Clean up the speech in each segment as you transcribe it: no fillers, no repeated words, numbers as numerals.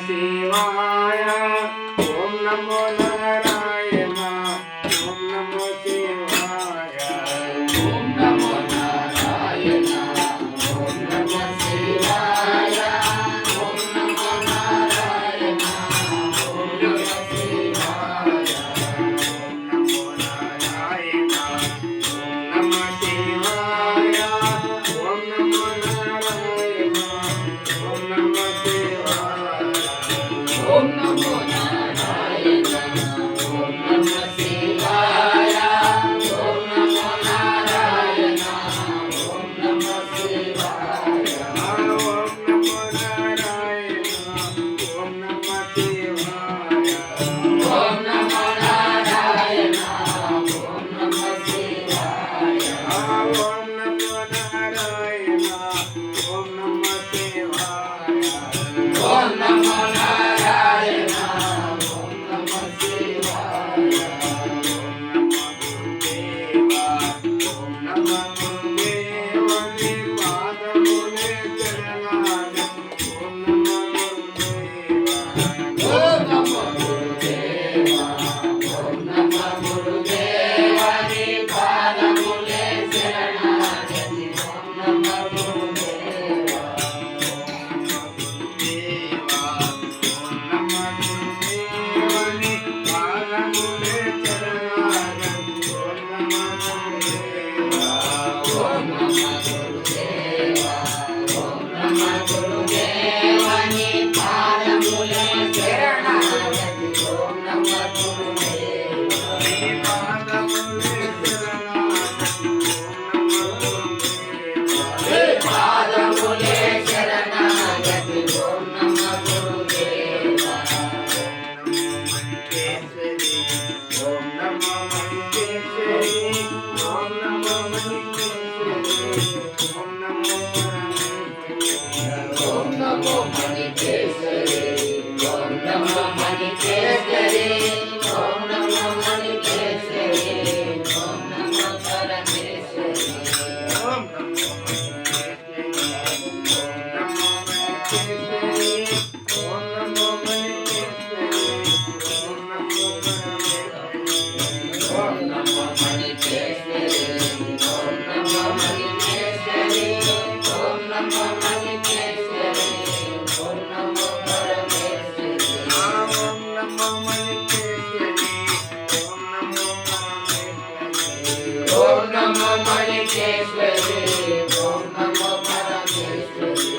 शिवाय ओम नमो नारायण ओम नमो शिवाय ओम नमो नारायण ओम नमो शिवाय ओम नमो नारायण ओम नमो शिवाय ओम नमो नारायण ओम नमो शिवाय ओम नमो नारायण ओम नमो शिवाय ओम नमो नारायण ओम नमो शिवाय ओम नमो नारायण ओम नमो शिवाय ओम नमो नारायण ओम नमो शिवाय ओम नमो नारायण ओम नमो शिवाय ओम नमो नारायण ओम नमो शिवाय ओम नमो नारायण ओम नमो शिवाय ओम नमो गुरुदेवा ओम नमो गुरुदेवानि पादमुले चरणाय ओम नमो गुरुदेवा ओम नमो गुरुदेवा ओम नमो गुरुदेवानि पादमुले शरणागति ओम नमो गुरुदेवा ओम नमो गुरुदेवा ओम नमो गुरुदेवानि पादमुले शरणागति ओम नमो गुरुदेवा पादमुले शरणागति ओम नमो गुरुदेवा ओम नमो महेश्वरी ओम नमो महेश्वरी ओम नमो परमेश्वरी ओम नमो मणिकेश्वरी ओम नमो मणिकेश्वरी ओम नमो मणिकेश्वरी ओम नमो परमेश्वरी ओम नमो महेश्वरी ओम नमो महेश्वरी ओम नमो परमेश्वरी ओम नमो मणिकेश्वरी ओम नमो मणिकेश्वरी ओम नमो मणिकेश्वरी ओम नमो परमेश्वरी ओम नमो महेश्वरी ओम नमो परमेश्वरी ओम नमो मणिकेश्वरी ओम नमो परमेश्वरी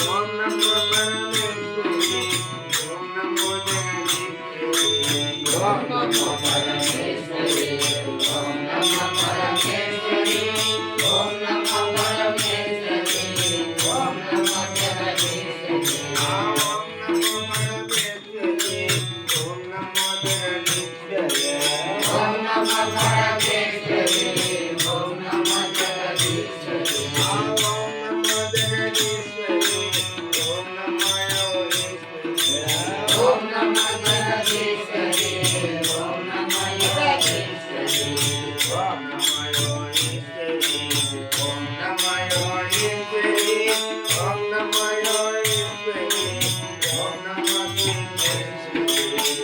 ओम नमो परमेश्वरी ओम नमो जगदीश्वरी ओम नमो परमेश्वरी ओम नमो परमेश्वरी ओम नमो परमेश्वरी ओम नमो जगदीश्वरी ओम नमो परमेश्वरी ओम नमो जगदीश्वरी ओम नमो परमेश्वरी ओम नमो जगदीश्वरी ओम नमो जगदीश्वरी ओम नमो योगेश्वरी ओम नमो जगदीश्वरी ओम नमो योगेश्वरी ओम नमो योगेश्वरी ओम नमो योगेश्वरी ओम नमो योगेश्वरी ओम नमो सिद्धेश्वरी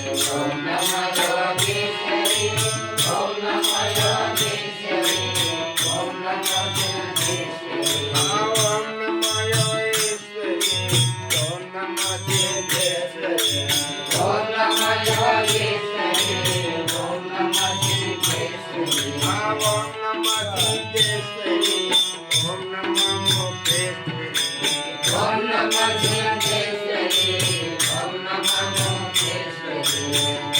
ओम नमो योगेश्वरी ओम नमो योगेश्वरी ओम नमो योगेश्वरी ओम नमो सिद्धेश्वरी ओम नमो योगेश्वरी ओम नमो सिद्धेश्वरी ओम नमो योगेश्वरी ओम नमो सिद्धेश्वरी ओम नमो सिद्धेश्वरी ओम नमो मोक्षेश्वरी ओम नमो सिद्धेश्वरी ओम नमो मोक्षेश्वरी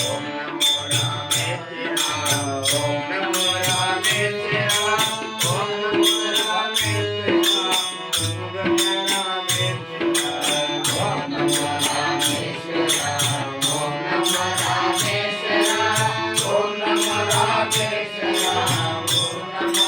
ओम नमो रामेश्वरा ओम नमो रामेश्वरा ओम नमो रामेश्वरा ओम नमो रामेश्वरा ओम नमो रामेश्वरा ओम नमो रामेश्वरा ओम नमो रामेश्वरा ओम नमो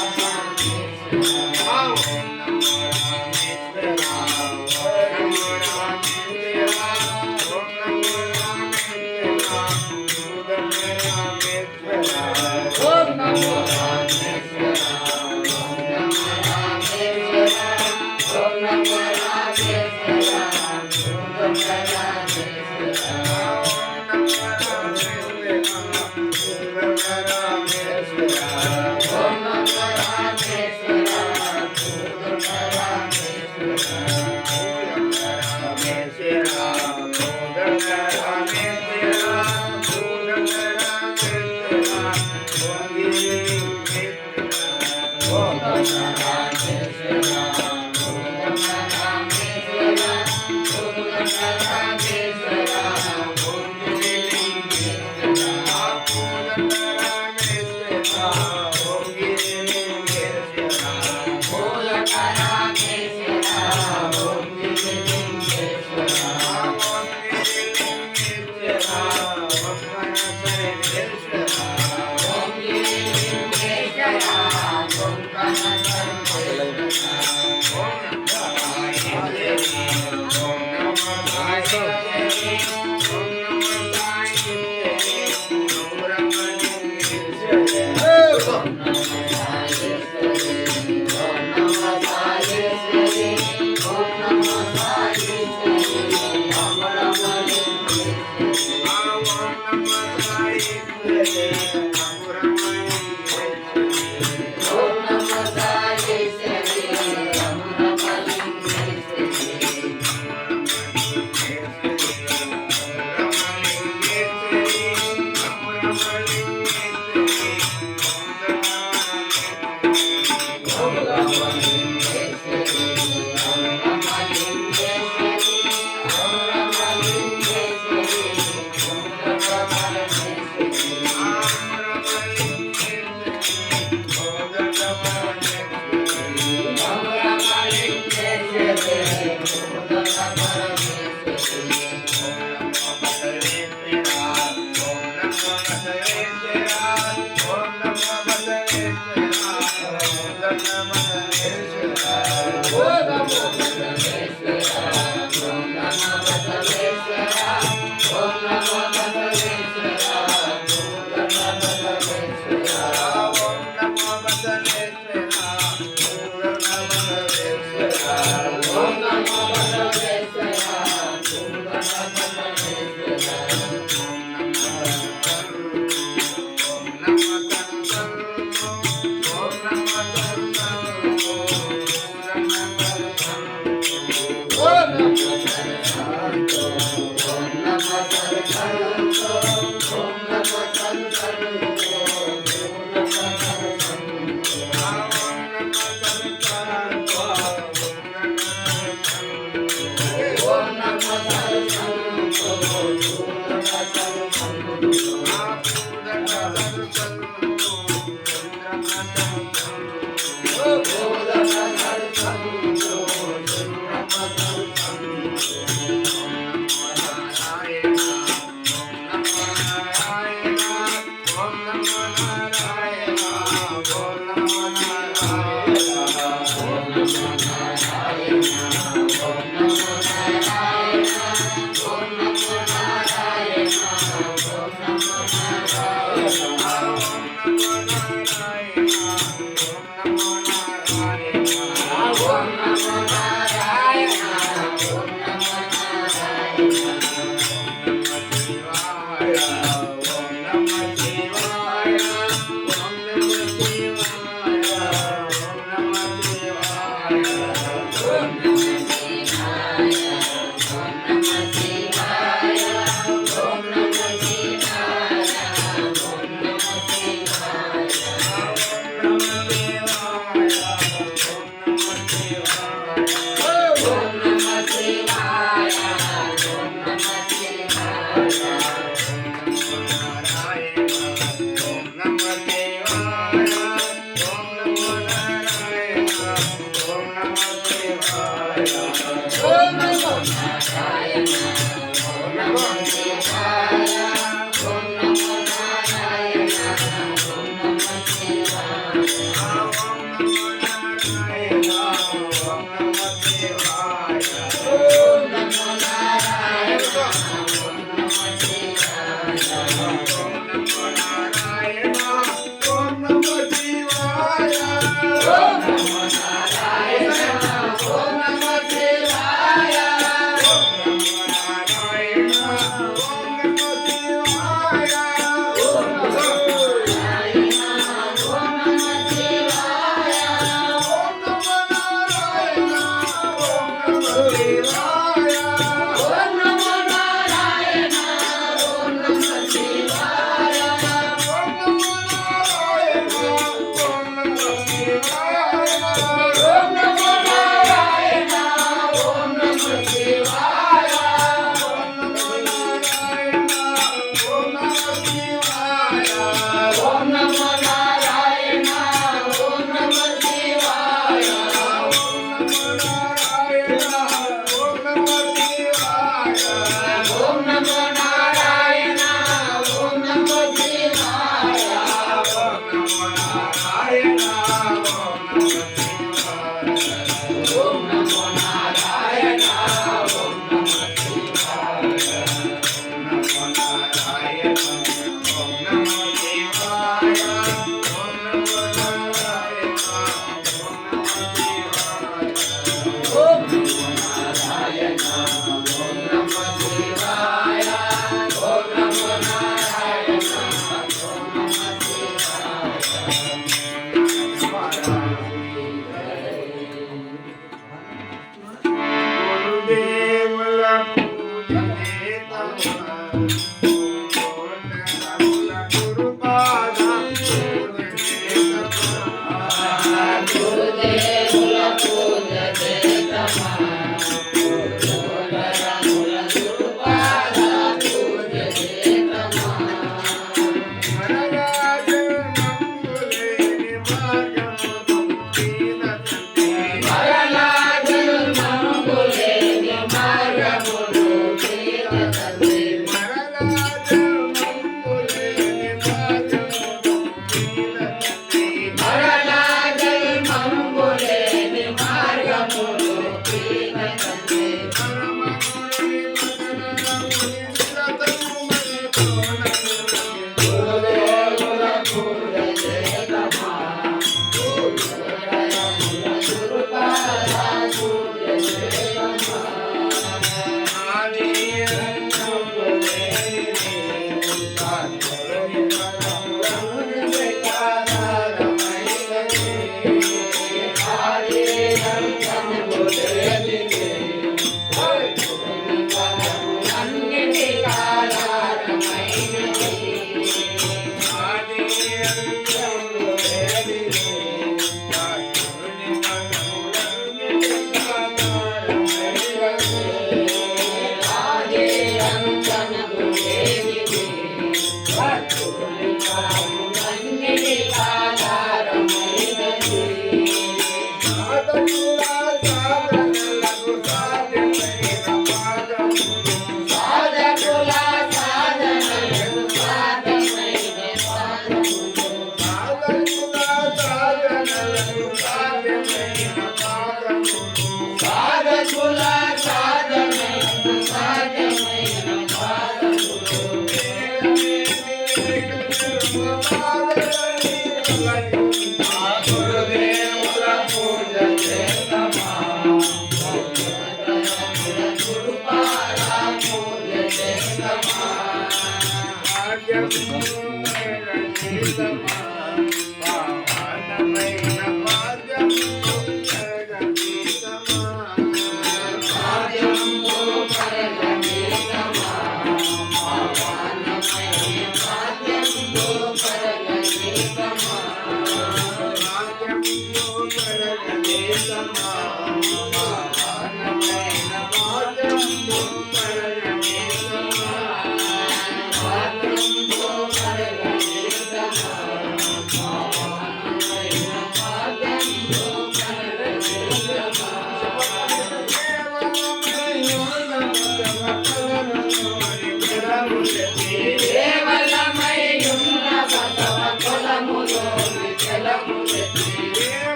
Om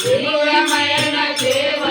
దివ్యమైన దేవ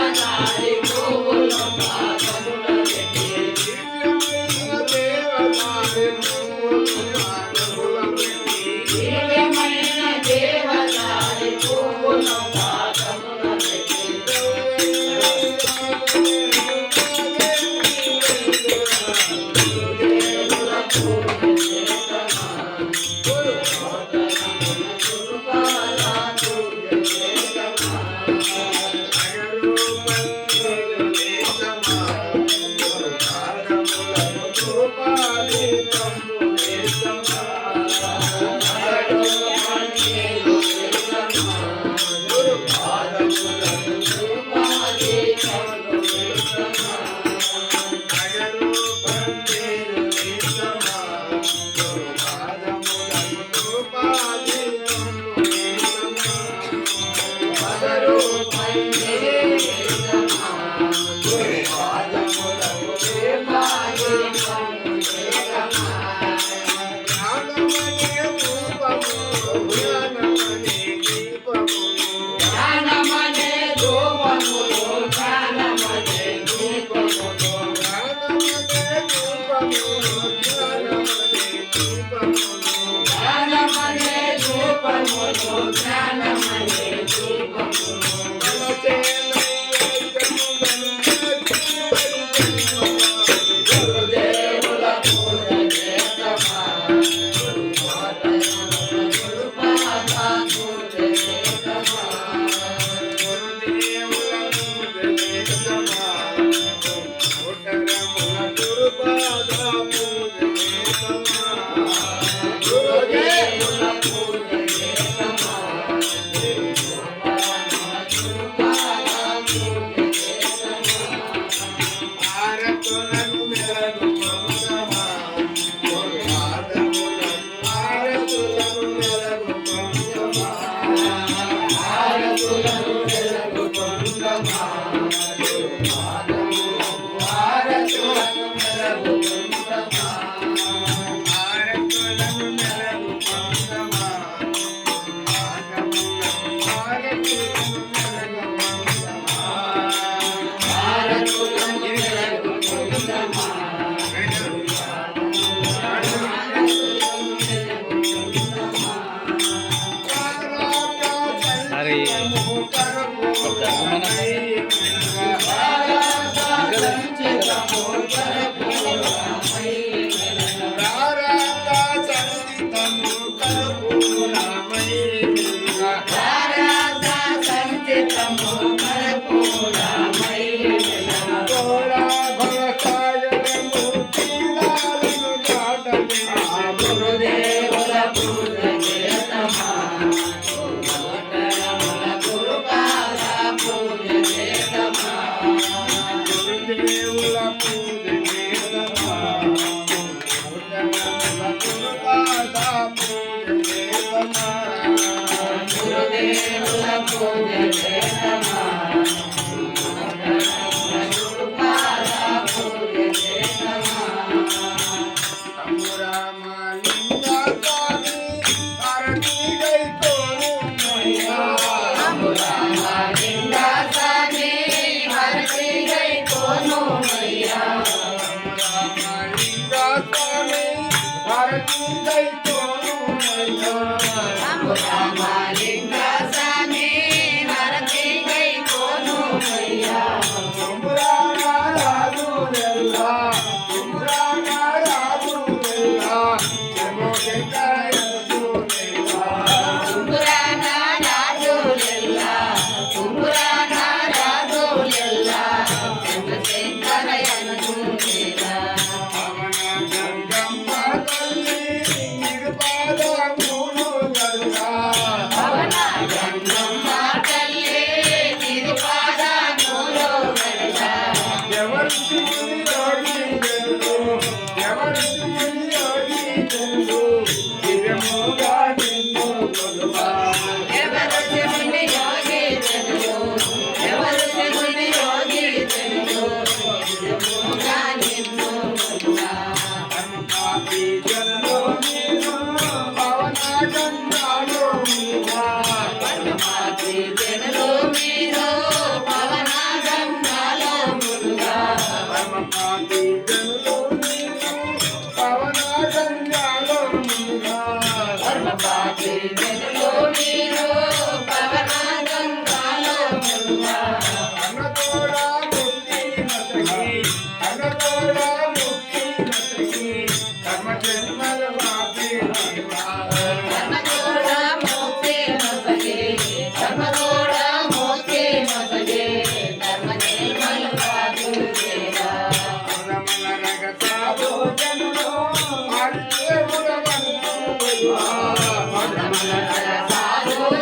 సాధు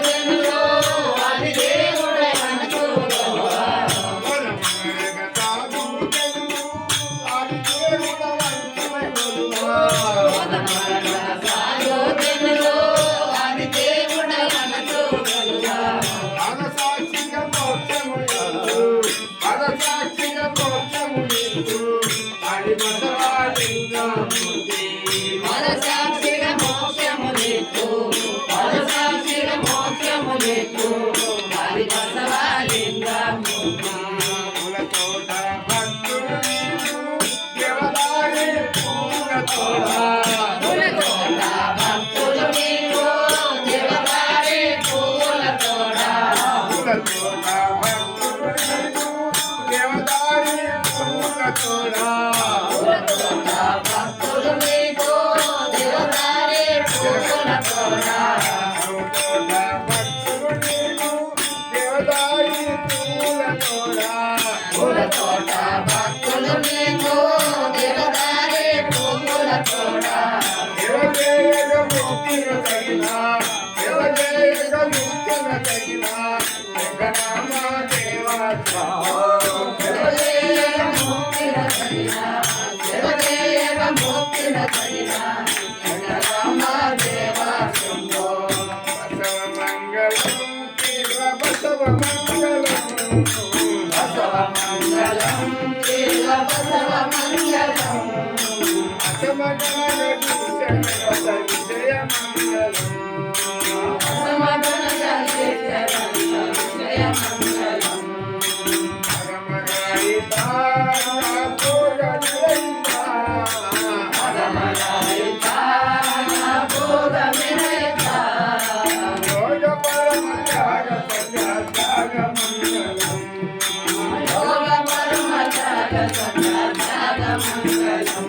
జనులు అది దేవుడే అనుకో పూల తోట భక్తుడు నీకు దేవదారి పూల తోట పూల తోట భక్తులు నీకు దేవదారి పూల తోట పూల తోట భక్తుడు నీకు దేవదారి పూల తోట పూల తోట భక్తులు నీకు దేవదారి పూల తోట తోట భక్తుడు నీకు దేవదారి పూల తోట పూల తోట భక్తులు నీకు దేవదారి పూల తోట దేవదేవ ముక్తిన తగిన దేవదేవ ముక్తిన తగిన జగనామ దేవా దేవదేవ ముక్తిన తగిన దేవదేవ ముక్తిన తగిన జగదాంబ దేవ శంభో బసవ మంగళం శివ బసవ మంగళం బసవ మంగళం శివ బసవ మంగళం అసమగాన భూషణ రస విజయ మంగళం సమగణ జయ మంగళం పరమగాయితా పూరణయితా పరమరాయిత బోధ వినయత యోగ పరమ త్యాగ సత్య త్యాగ మంగళం యోగ పరమ త్యాగ సత్య త్యాగ మంగళం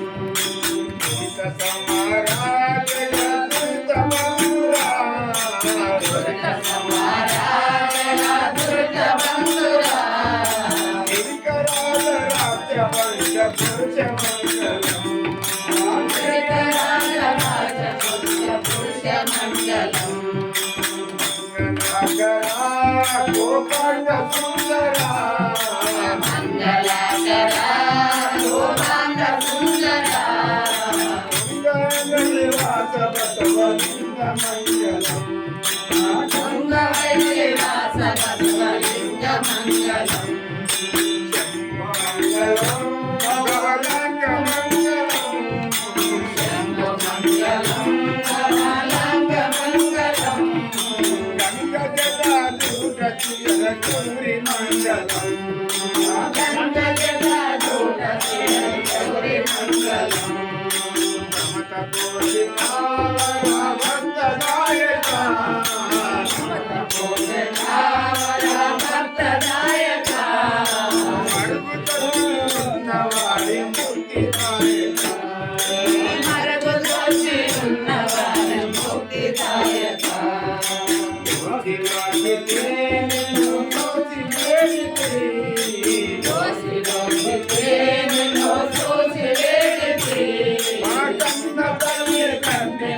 గీత సమారాజ గీత మంగురా దుర్గ సమారాజన దుర్గ బంధురా గిరికరాజ రాజ్య వంశ పురుష మంగళం దుర్గరాజ రాజ పురుష పురుష మంగళం మంగళాకరా గోపాంగ సుందరా మంగళకర గోపాంగ సుందర మంగళ నివాస బసవలింగ మంగళం మంగళైవాస బసవలింగ మంగళం మంగళం గవలంగ మంగళం శంభో మంగళం కమలాంగ మంగళం గంగ జటాజూట చిర గౌరి మంగళం గంగ జటాజూట గౌరి మంగళం సమత కోటి భక్తదాయక భక్తదాయక అడుగుతున్నవాడి ముక్తిదాయక మరగు దోషి ఉన్నవారి ముక్తిదాయక యోగిలోకితే నిన్ను తోచి వేడితే దోషిలోకి నిన్ను చూసి వేడితి మా కన్న తల్లి కంటే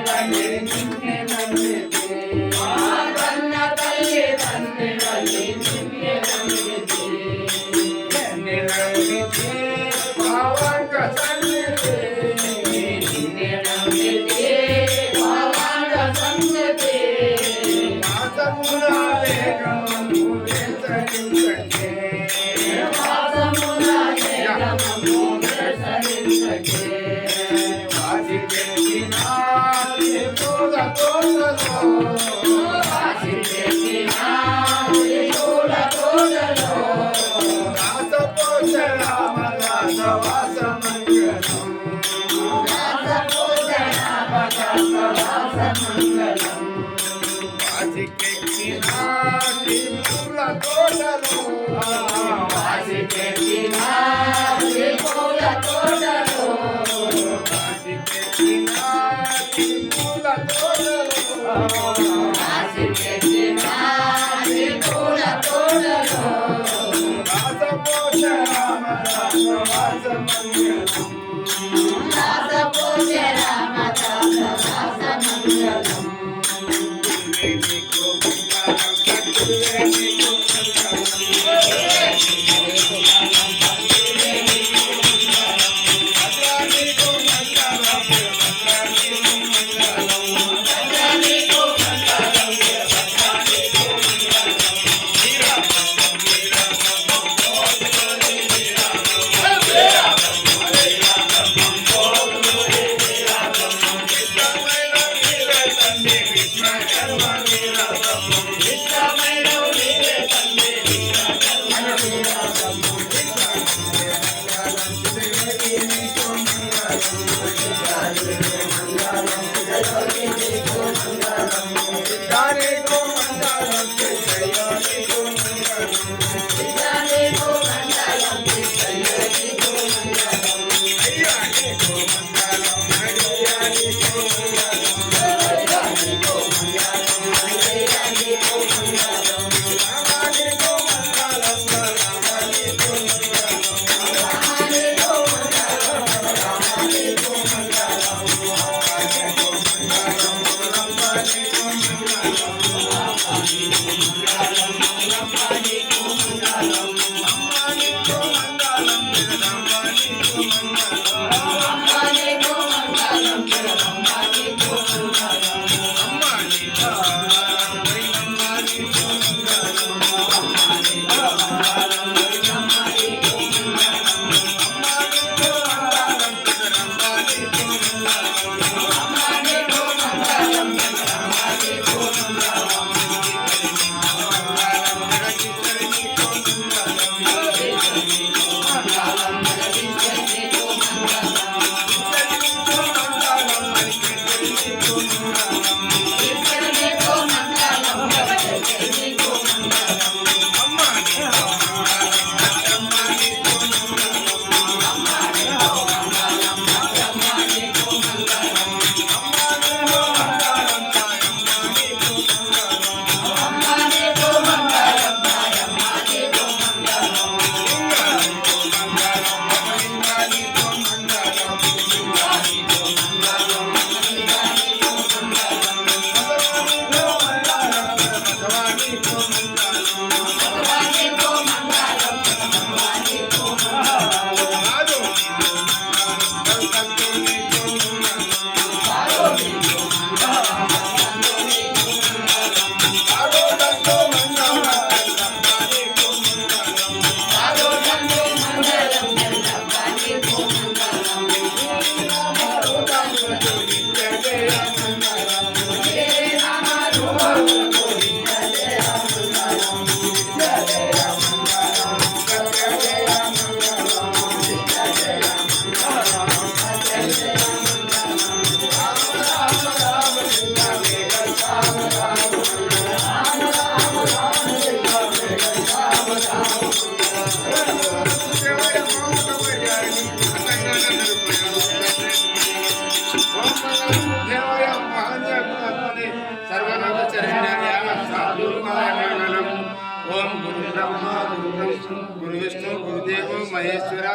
गुरु विष्णु गुरुदेव महेश्वर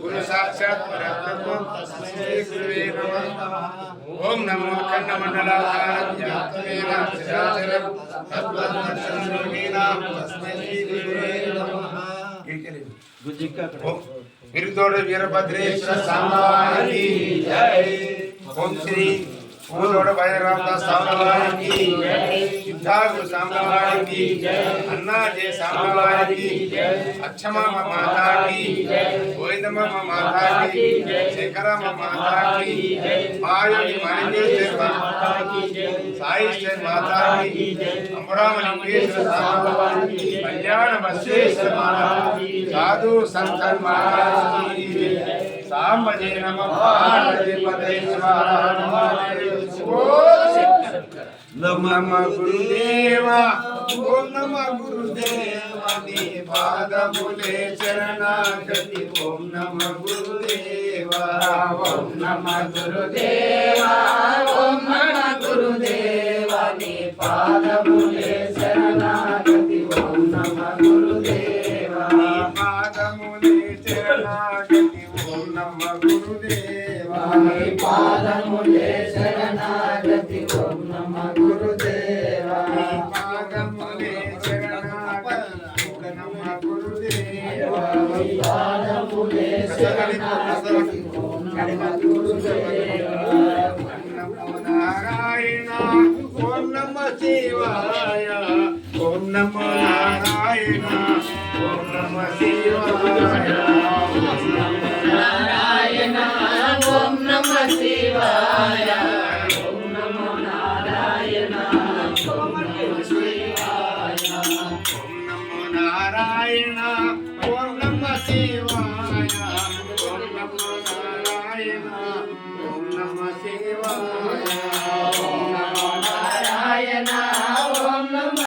गुरु साक्षात् परब्रह्म तस्मै श्री गुरुवे नमः। ओम नमो खण्डमण्डलाकारं तत्त्वदर्शनयोगिनां तस्मै श्री गुरुवे नमः। गिरिदोड़ वीरभद्रेश्वर सामवानी जय। ओम श्री मूलोड़ भैरवनाथ सामवानी की जय। सिद्धागुरु सामवानी की जय। अन्ना जय सामवानी की जय। अक्षमा माता की जय। गोविंदमा माता की जय। शेखरमा माता की जय। मायोगी मालिकेश्वर माता की जय। साईश्वर माता की जय। अमरामलिंगेश्वर सामवानी की जय। कल्याण बसवेश्वर माता की जय। साधु संतन महाराज की जय। सामजे नमः पार्वती पते नमः गुरुदेवा। ओम नमः गुरुदेवा नी पादमुले शरणागति। ओम नमः गुरुदेवा। ओम नमः गुरुदेवा। ओम नमः गुरुदेवा नी पादमुले शरणागति। ओम नमः गुरुदेवा। पादमुले शरणागति। ओम नमः गुरुदेवा। पादमुले शरणागति। ओम नमः गुरुदेवा। पादमुले शरणागति। ओम नमः गुरुदेवा। पादमुले शरणागति। ओम नमः गुरुदेवा। नमो नारायण। ओम नमः शिवाय। ओम नमो नारायण। ओम नमः शिवाय। नारायण। ओम नमः शिवाय। ओम नमो नारायण। ओम नमः शिवाय। ओम नमो नारायण। ओम नमः शिवाय। ओम नमो नारायण। ओम नमः शिवाय। ओम नमो नारायण। ओम नमः